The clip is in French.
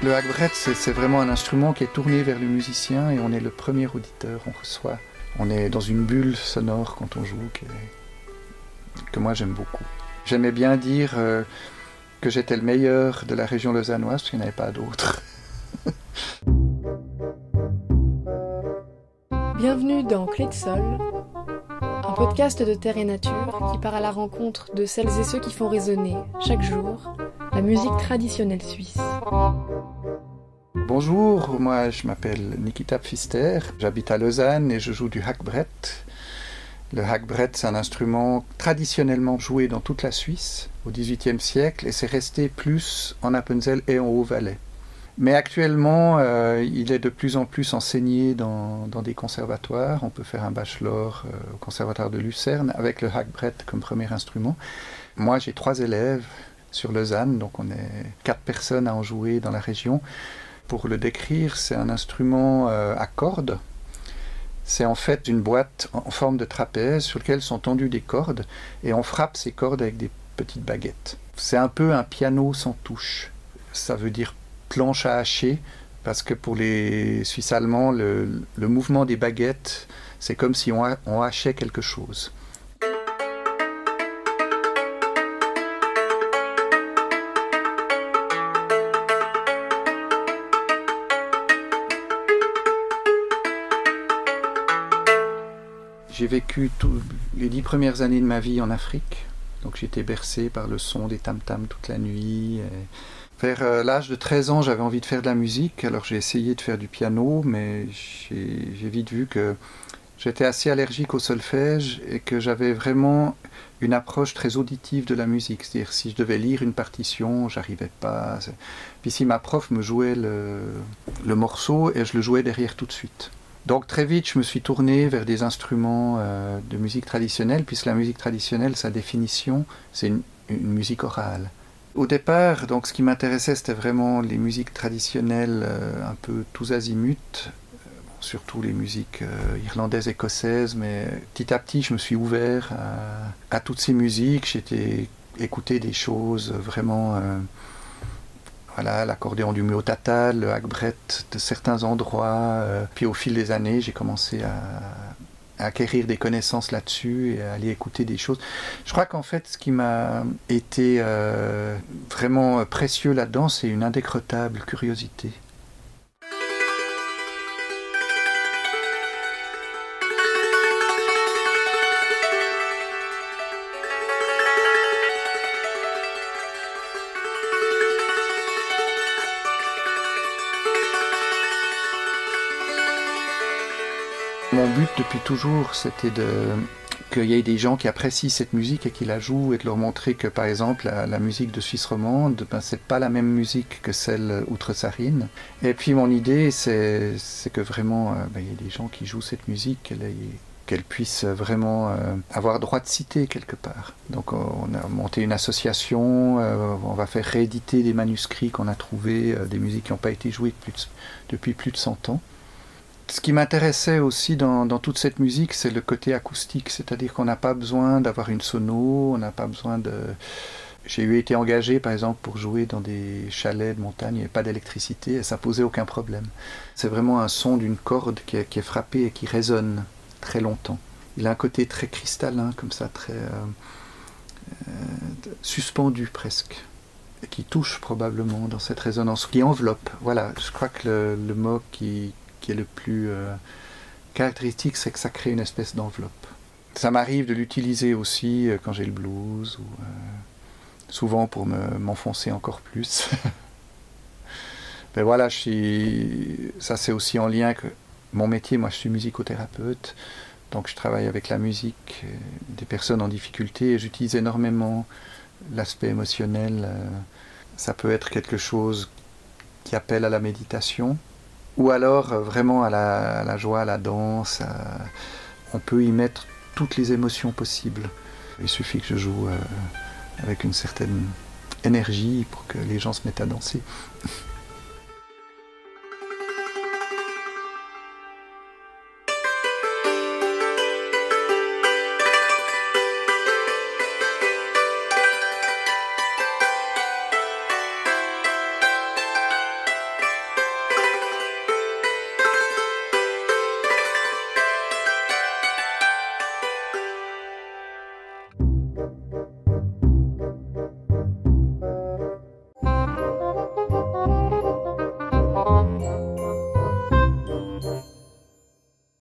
Le hackbrett, c'est vraiment un instrument qui est tourné vers le musicien et on est le premier auditeur, on reçoit. On est dans une bulle sonore quand on joue que moi j'aime beaucoup. J'aimais bien dire que j'étais le meilleur de la région lausannoise parce qu'il n'y en avait pas d'autres. Bienvenue dans Clé de Sol, un podcast de terre et nature qui part à la rencontre de celles et ceux qui font résonner, chaque jour, la musique traditionnelle suisse. Bonjour, moi je m'appelle Nikita Pfister, j'habite à Lausanne et je joue du hackbrett. Le hackbrett, c'est un instrument traditionnellement joué dans toute la Suisse au XVIIIe siècle et c'est resté plus en Appenzell et en Haut-Valais. Mais actuellement, il est de plus en plus enseigné dans des conservatoires. On peut faire un bachelor au conservatoire de Lucerne avec le hackbrett comme premier instrument. Moi, j'ai 3 élèves sur Lausanne, donc on est 4 personnes à en jouer dans la région. Pour le décrire, c'est un instrument à cordes. C'est en fait une boîte en forme de trapèze sur laquelle sont tendues des cordes et on frappe ces cordes avec des petites baguettes. C'est un peu un piano sans touche. Ça veut dire planche à hacher, parce que pour les Suisses allemands, le mouvement des baguettes, c'est comme si on hachait quelque chose. J'ai vécu les 10 premières années de ma vie en Afrique, donc j'étais bercé par le son des tam-tams toute la nuit. Vers l'âge de 13 ans, j'avais envie de faire de la musique, alors j'ai essayé de faire du piano, mais j'ai vite vu que j'étais assez allergique au solfège et que j'avais vraiment une approche très auditive de la musique. C'est-à-dire, si je devais lire une partition, j'arrivais pas. Puis si ma prof me jouait le morceau, et je le jouais derrière tout de suite. Donc très vite, je me suis tourné vers des instruments de musique traditionnelle, puisque la musique traditionnelle, sa définition, c'est une musique orale. Au départ, donc, ce qui m'intéressait, c'était vraiment les musiques traditionnelles un peu tous azimuts, surtout les musiques irlandaises, écossaises, mais petit à petit, je me suis ouvert à toutes ces musiques. J'ai écouté des choses vraiment... Voilà, l'accordéon du Muotatal, le hackbrett de certains endroits. Puis au fil des années, j'ai commencé à acquérir des connaissances là-dessus et à aller écouter des choses. Je crois qu'en fait, ce qui m'a été vraiment précieux là-dedans, c'est une indécrottable curiosité. Mon but depuis toujours, c'était qu'il y ait des gens qui apprécient cette musique et qui la jouent et de leur montrer que, par exemple, la musique de Suisse romande, c'est pas la même musique que celle outre-Sarine. Et puis mon idée, c'est que vraiment, il y ait des gens qui jouent cette musique, qu'elle puisse vraiment avoir droit de citer quelque part. Donc on a monté une association, on va faire rééditer des manuscrits qu'on a trouvés, des musiques qui n'ont pas été jouées depuis plus de 100 ans. Ce qui m'intéressait aussi dans toute cette musique, c'est le côté acoustique, c'est-à-dire qu'on n'a pas besoin d'avoir une sono, on n'a pas besoin de... J'ai été engagé, par exemple, pour jouer dans des chalets de montagne, il n'y avait pas d'électricité et ça posait aucun problème. C'est vraiment un son d'une corde qui est frappée et qui résonne très longtemps. Il a un côté très cristallin, comme ça, très suspendu presque, et qui touche probablement dans cette résonance, qui enveloppe. Voilà, je crois que le mot qui est le plus caractéristique, c'est que ça crée une espèce d'enveloppe. Ça m'arrive de l'utiliser aussi quand j'ai le blues, ou souvent pour m'enfoncer encore plus. Mais voilà, ça c'est aussi en lien que mon métier, moi je suis musicothérapeute, donc je travaille avec la musique des personnes en difficulté et j'utilise énormément l'aspect émotionnel. Ça peut être quelque chose qui appelle à la méditation, ou alors vraiment à la joie, à la danse. On peut y mettre toutes les émotions possibles. Il suffit que je joue avec une certaine énergie pour que les gens se mettent à danser.